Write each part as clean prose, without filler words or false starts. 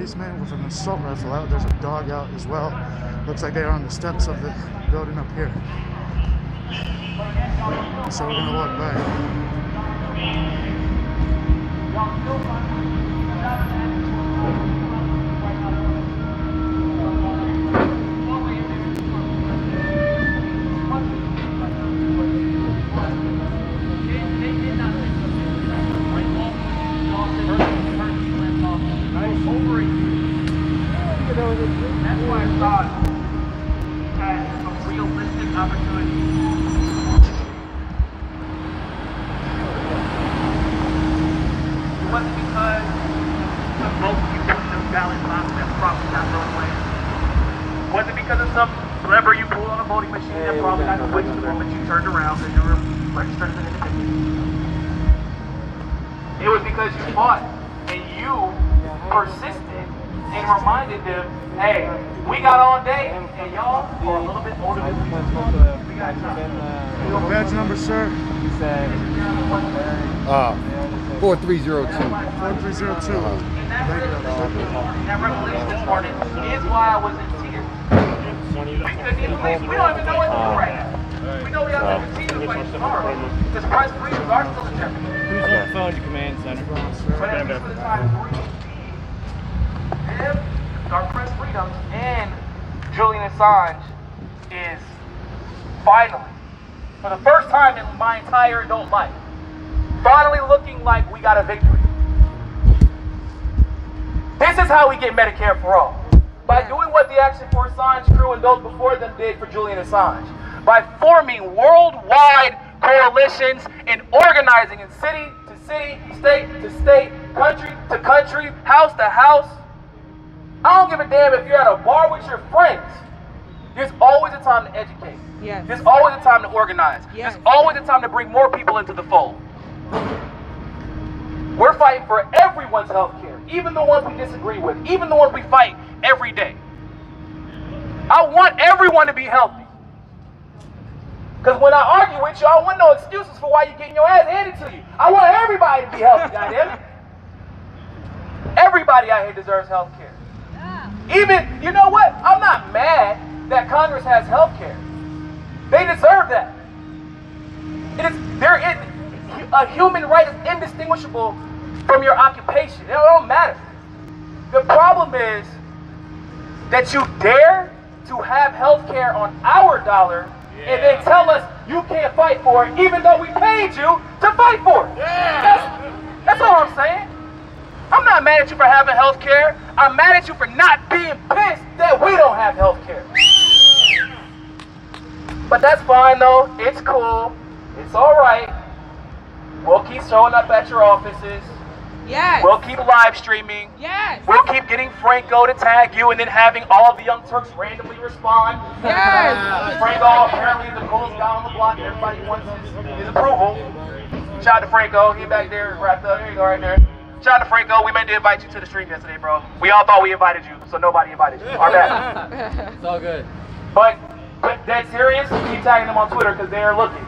policeman with an assault rifle out. There's a dog out as well. Looks like they're on the steps of the building up here. So we're gonna walk by. That's why I thought that a realistic opportunity. It wasn't because of most people in the ballot box that probably got thrown away. It wasn't because of some lever you pulled on a voting machine that probably got switched the moment you turned around because you were registered as an independent. It was because you fought and you persisted and reminded them, hey, we got all day, and y'all are a little bit older than we got Badge number, sir? You said 4302. 4302. That revelation this morning is why I was in tears. We couldn't even leave. We don't even know what to do right now. We know we have to continue to fight tomorrow because press freedoms are still in jeopardy. Who's on the phone to command center? But at least for the time being, our press freedoms and Julian Assange is finally, for the first time in my entire adult life, finally looking like we got a victory. This is how we get Medicare for all. By doing what the Action for Assange crew and those before them did for Julian Assange. By forming worldwide coalitions and organizing in city to city, state to state, country to country, house to house. I don't give a damn if you're at a bar with your friends. There's always a time to educate. Yes. There's always a time to organize. Yes. There's always a time to bring more people into the fold. We're fighting for everyone's health care, even the ones we disagree with, even the ones we fight every day. I want everyone to be healthy. Because when I argue with you, I want no excuses for why you're getting your ass handed to you. I want everybody to be healthy, goddammit. Everybody out here deserves health care. Even, you know what? I'm not mad that Congress has health care. They deserve that. A human right is indistinguishable from your occupation. It don't matter. The problem is that you dare to have health care on our dollar and then tell us you can't fight for it even though we paid you to fight for it. That's all I'm saying. I'm not mad at you for having health care. I'm mad at you for not being pissed that we don't have health care. But that's fine though. It's cool. It's alright. We'll keep showing up at your offices. Yes. We'll keep live streaming. Yes. We'll keep getting Franco to tag you and then having all the Young Turks randomly respond. Yes. Franco apparently is the coolest guy on the block and everybody wants his approval. Shout out to Franco. He back there wrapped up. There you go right there. Shout out to Franco. We meant to invite you to the stream yesterday, bro. We all thought we invited you, so nobody invited you. Our bad. It's all good. But dead serious, keep tagging them on Twitter because they're looking.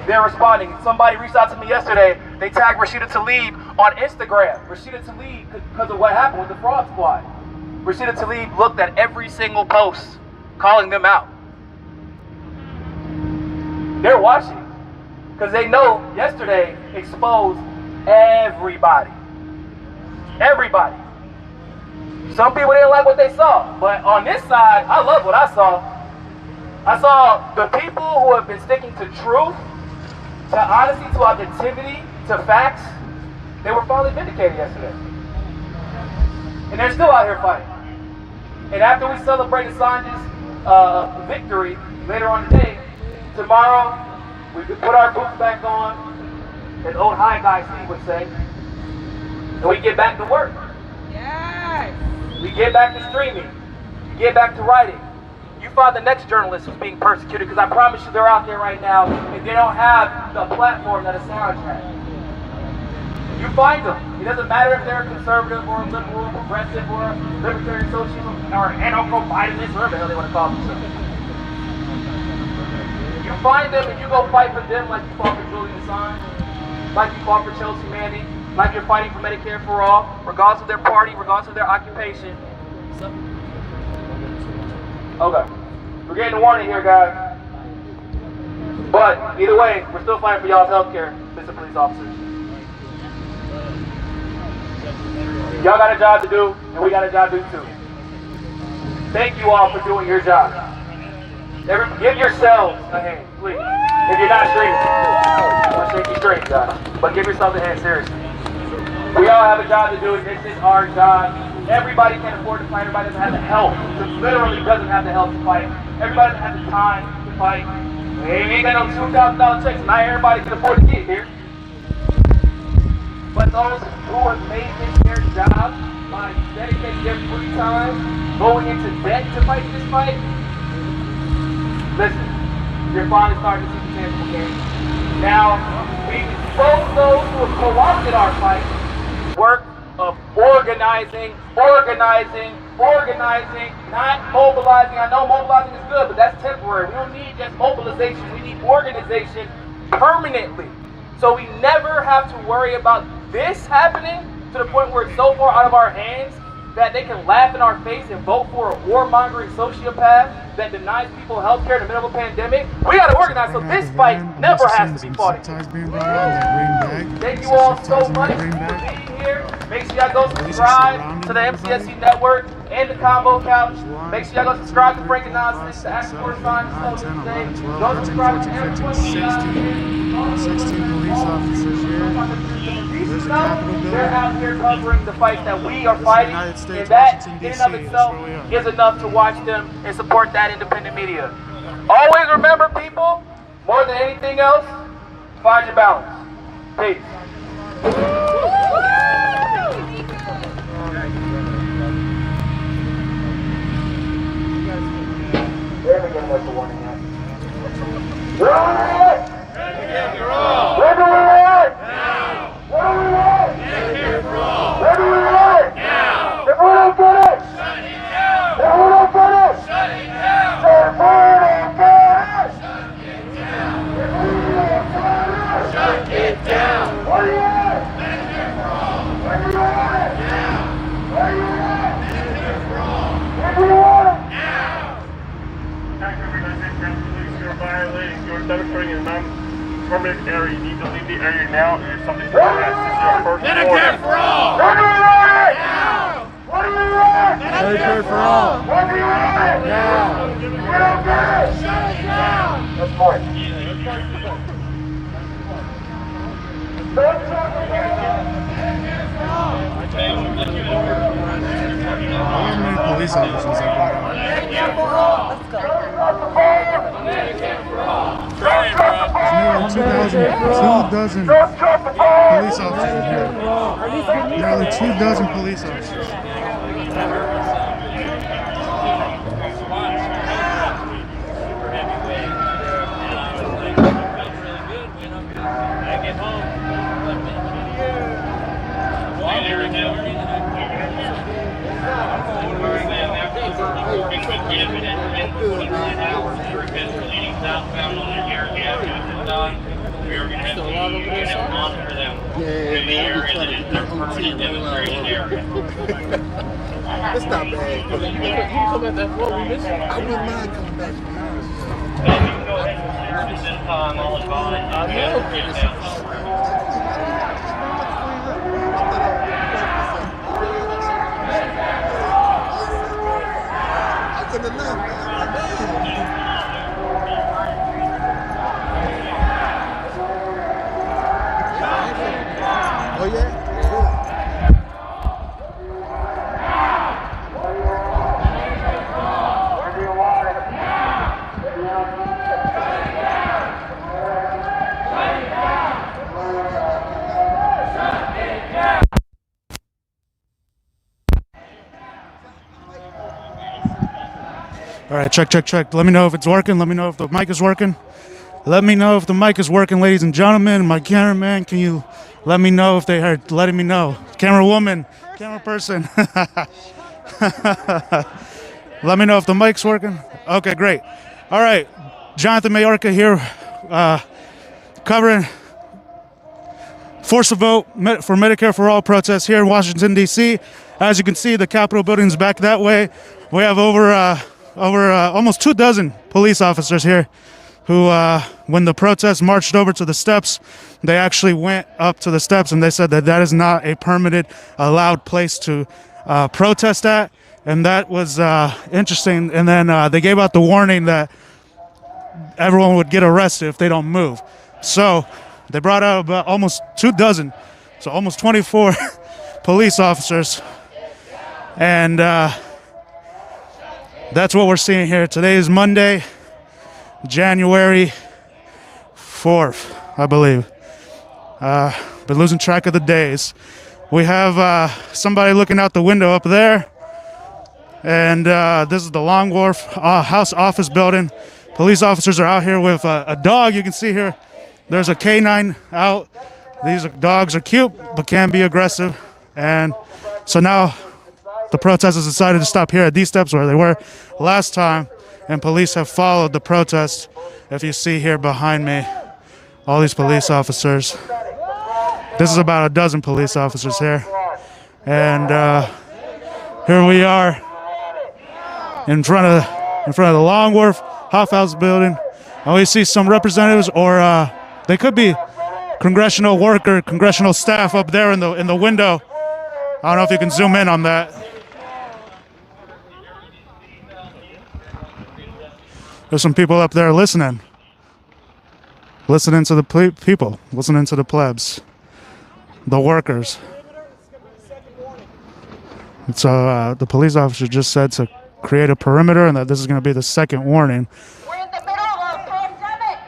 They're responding. Somebody reached out to me yesterday. They tagged Rashida Tlaib on Instagram. Rashida Tlaib, because of what happened with the fraud squad. Rashida Tlaib looked at every single post, calling them out. They're watching because they know yesterday exposed everybody. Everybody. Some people didn't like what they saw, but on this side, I love what I saw. I saw the people who have been sticking to truth, to honesty, to objectivity, to facts. They were finally vindicated yesterday. And they're still out here fighting. And after we celebrate Assange's victory later on today, tomorrow we could put our boots back on, as old high guy Steve would say, and we get back to work. Yes. We get back to streaming. We get back to writing. You find the next journalist who's being persecuted, because I promise you they're out there right now, and they don't have the platform that Assange has. You find them. It doesn't matter if they're conservative or liberal, progressive or libertarian socialism or anarcho-Bidenist, whatever the hell they want to call themselves. You find them and you go fight for them like you fought for Julian Assange, like you fought for Chelsea Manning, like you're fighting for Medicare for all, regardless of their party, regardless of their occupation. Okay. We're getting a warning here, guys. But either way, we're still fighting for y'all's health care, Mr. Police Officers. Y'all got a job to do, and we got a job to do too. Thank you all for doing your job. Give yourselves a hand, please. If you're not streaming, we'll shake you straight, guys. But give yourselves a hand, seriously. We all have a job to do, and this is our job. Everybody can afford to fight. Everybody doesn't have the health. Literally doesn't have the health to fight. Everybody doesn't have the time to fight. Hey, we ain't got no $2,000 checks. Not everybody can afford to get here. But those who have made this their job by dedicating their free time, going into debt to fight this fight, listen, you're finally starting to see the tangible gains. Now, we expose those who have co-opted our fight, work of organizing, not mobilizing. I know mobilizing is good, but that's temporary. We don't need just mobilization. We need organization permanently. So we never have to worry about this happening to the point where it's so far out of our hands that they can laugh in our face and vote for a warmongering sociopath that denies people health care in the middle of a pandemic. We got to organize so this fight never has to be fought. Thank you all so much for being here. Make sure y'all go subscribe to the MCSC Network and the Convo Couch. Make sure y'all go subscribe to Frank and Nonsense, the Action Correspondence today. Go subscribe to everyone. 16 police officers here. There's a Capitol building. They're out here covering the fight that we are fighting, and that in and of itself is enough to watch them and support that independent media. Always remember, people, more than anything else, find your balance. Peace. There we go, that's the warning yet. Where are we at? Where do we at? Now. Where do we at? Where do we at? Now. If we don't get it, shut it down. If we don't get it, shut it down. If we don't get it, shut it down. Where are you at? Where do you want it? Now. Where do you want it? Where do you want it? You're violating, you're demonstrating a non-permanent area. You need to leave the area now, and if something's going on, this is your first warning. Medicare for all! What do we want? Now! What do we want? Medicare for all! What do we want? Now! We don't get it! Shut it down! That's fine. Don't talk How many police officers have brought out? Let's go. There's nearly 2 dozen police officers here. Nearly 2 dozen police officers. It's not bad. You can come at that floor. We miss it. I wouldn't mind coming back. I couldn't have left. Oh yeah? All right, check. Let me know if it's working. Let me know if the mic is working. Let me know if the mic is working, ladies and gentlemen. My cameraman, can you let me know if they are letting me know? Camera woman, camera person. Let me know if the mic's working. Okay, great. All right, Jonathan Mayorka here, covering force a vote for Medicare for All protests here in Washington, D.C. As you can see, the Capitol building is back that way. We have over almost 24 police officers here who, when the protests marched over to the steps, they actually went up to the steps and they said that that is not a permitted, allowed place to protest at. And that was interesting. And then they gave out the warning that everyone would get arrested if they don't move. So they brought out about almost 24, so almost 24 police officers. And that's what we're seeing here. Today is Monday, January 4th, I believe. Been losing track of the days. We have somebody looking out the window up there. And this is the Long Wharf House Office Building. Police officers are out here with a dog. You can see here, there's a canine out. These dogs are cute, but can be aggressive. And so now the protesters decided to stop here at these steps where they were last time. And police have followed the protest. If you see here behind me, all these police officers. This is about 12 police officers here. And here we are in front of the Long Wharf House Building. And we see some representatives, or they could be congressional staff up there in the window. I don't know if you can zoom in on that. There's some people up there listening to the people, listening to the plebs, the workers. And so the police officer just said to create a perimeter and that this is going to be the second warning. We're in the middle of a pandemic.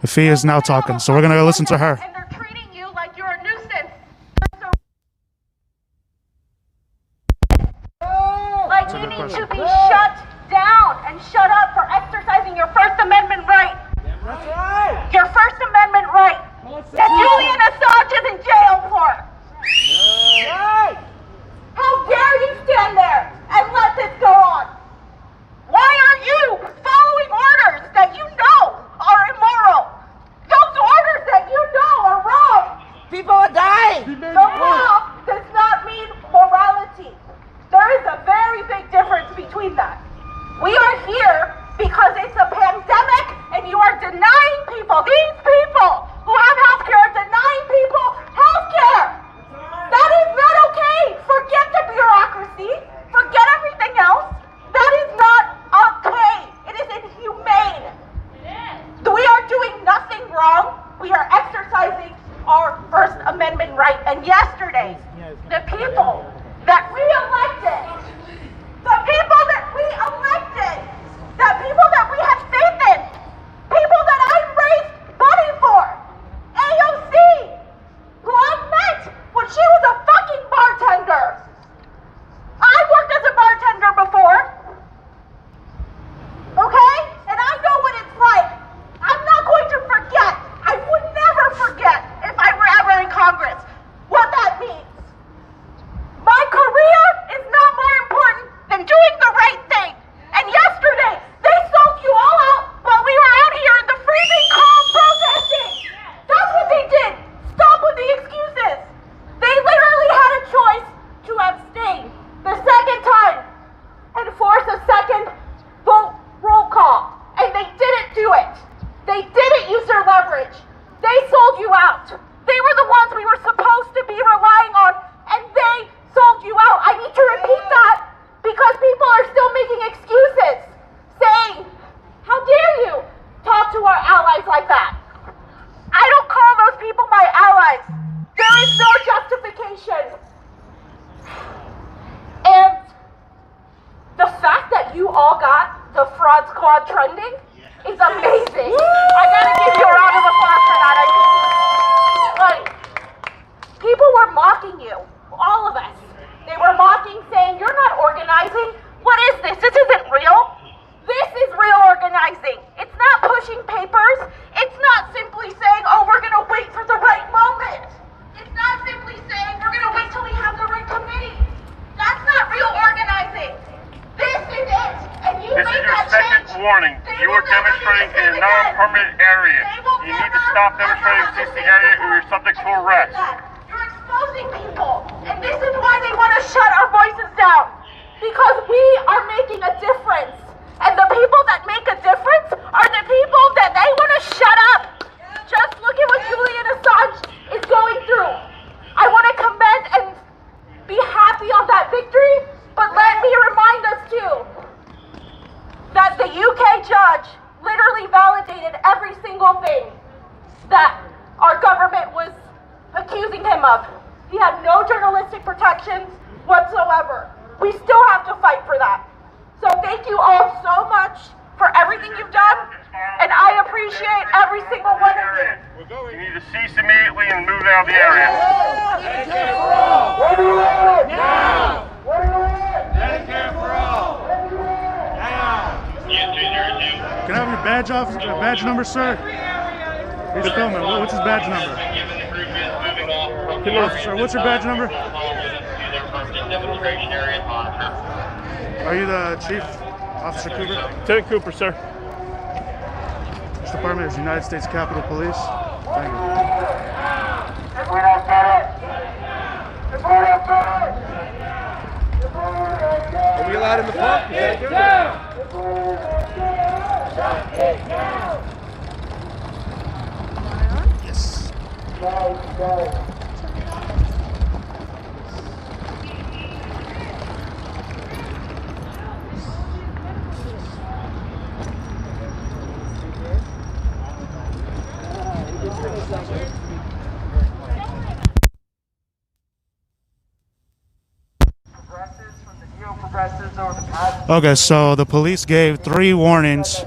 The fee is now talking, so we're going to go listen to her. And they're treating you like you're a nuisance. Like you need to be shut down and shut up for exercising your First Amendment right. That's right. Your First Amendment right that Julian Assange is in jail for. Right. How dare you stand there and let this go on? Why are you following orders that you know are immoral? Those orders that you know are wrong. People are dying. The law does not mean morality. There is a very big difference between that. We are here because it's a pandemic and you are denying people, these people who have health care are denying people health care. That is not okay. Forget the bureaucracy. Forget everything else. That is not okay. It is inhumane. We are doing nothing wrong. We are exercising our First Amendment right. And yesterday, the people that we elected, the people that we have faith in, people that I raised money for, AOC, who I met when she was a fucking bartender. I worked as a bartender before. Okay? And I know what it's like. I'm not going to forget. I would never forget if I were ever in Congress what that means. My career is not more important than doing the right thing. And yesterday, they sold you all out while we were out here in the freezing cold protesting. That's what they did. Stop with the excuses. They literally had a choice to abstain the second time and force a second vote roll call. And they didn't do it. They didn't use their leverage. They sold you out. They were the ones we were supposed to be relying on, and they sold you out. I need to repeat that because people are still making excuses, saying, how dare you talk to our allies like that? I don't call those people my allies. There is no justification. And the fact that you all got the fraud squad trending is amazing. I gotta give you a round of applause for that. People were mocking you, all of us. They were mocking, saying, you're not organizing. What is this? This isn't real. This is real organizing. It's not pushing papers. It's not simply saying, oh, we're gonna wait for the right moment. It's not simply saying, we're gonna wait till we have the right committee. That's not real organizing. This is it. And you made that second warning. You are demonstrating in a non-permitted area. You need to stop demonstrating in the area or you're subject to arrest. You're exposing people, and this is why they want to shut our voices down. Because we are making a difference. And the people that make a difference are the people that they want to shut up. Just look at what Julian Assange is going through. I want to commend and be happy on that victory, but let me remind us too that the UK judge literally validated every single thing that our government was accusing him of. He had no journalistic protections whatsoever. We still have to fight for that. So thank you all so much for everything you've done, and I appreciate every single one of you. You need to cease immediately and move out of the area. Medicare for all. What do you want? Now. What do you want? Medicare for all. Now. Can I have your badge number, sir? He's filming. What's his badge number? Officer, what's your badge number? Are you the chief, Officer Cooper? Lieutenant Cooper, sir. This department is United States Capitol Police. Thank you. If we don't get it. If we don't get it. Are we allowed in the park? Shut it down. Shut it down. Yes. Go. Okay, so the police gave 3 warnings.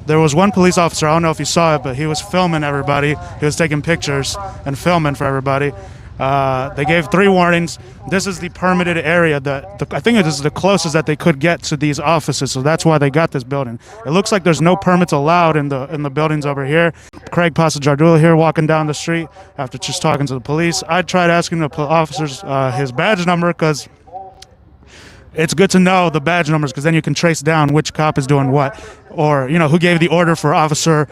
There was one police officer, I don't know if you saw it, but he was filming everybody. He was taking pictures and filming for everybody. They gave 3 warnings. This is the permitted area that I think this is the closest that they could get to these offices, so that's why they got this building. It looks like there's no permits allowed in the buildings over here. Craig Pasajardula here walking down the street after just talking to the police. I tried asking the officers his badge number because it's good to know the badge numbers because then you can trace down which cop is doing what, or who gave the order for officer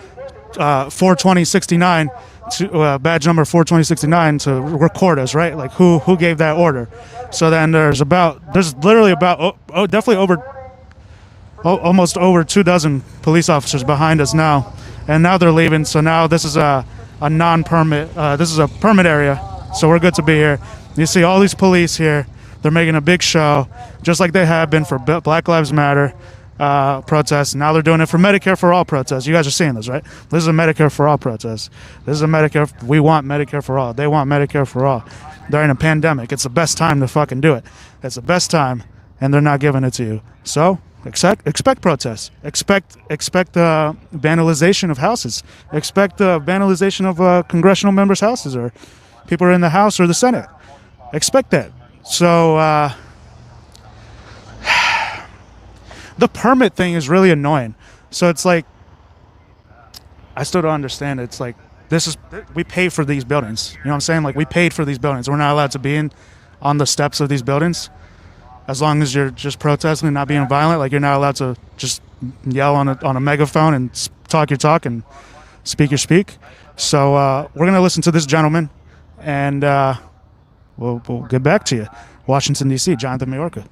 42069 to badge number 42069 to record us, right? Like who gave that order? So then there's literally about almost over 24 police officers behind us now, and now they're leaving. So now this is a non-permit. This is a permit area, so we're good to be here. You see all these police here. They're making a big show, just like they have been for Black Lives Matter protests. Now they're doing it for Medicare for All protests. You guys are seeing this, right? This is a Medicare for All protest. This is a Medicare. We want Medicare for all. They want Medicare for all. During a pandemic, it's the best time to fucking do it. It's the best time, and they're not giving it to you. So expect protests. Expect vandalization of houses. Expect vandalization of congressional members' houses, or people are in the House or the Senate. Expect that. So the permit thing is really annoying. So it's like, I still don't understand it. It's like, we pay for these buildings. You know what I'm saying? Like, we paid for these buildings. We're not allowed to be on the steps of these buildings as long as you're just protesting and not being violent. Like, you're not allowed to just yell on a megaphone and talk your talk and speak your speak. So we're going to listen to this gentleman, and we'll get back to you. Washington, D.C., Jonathan Mayorga.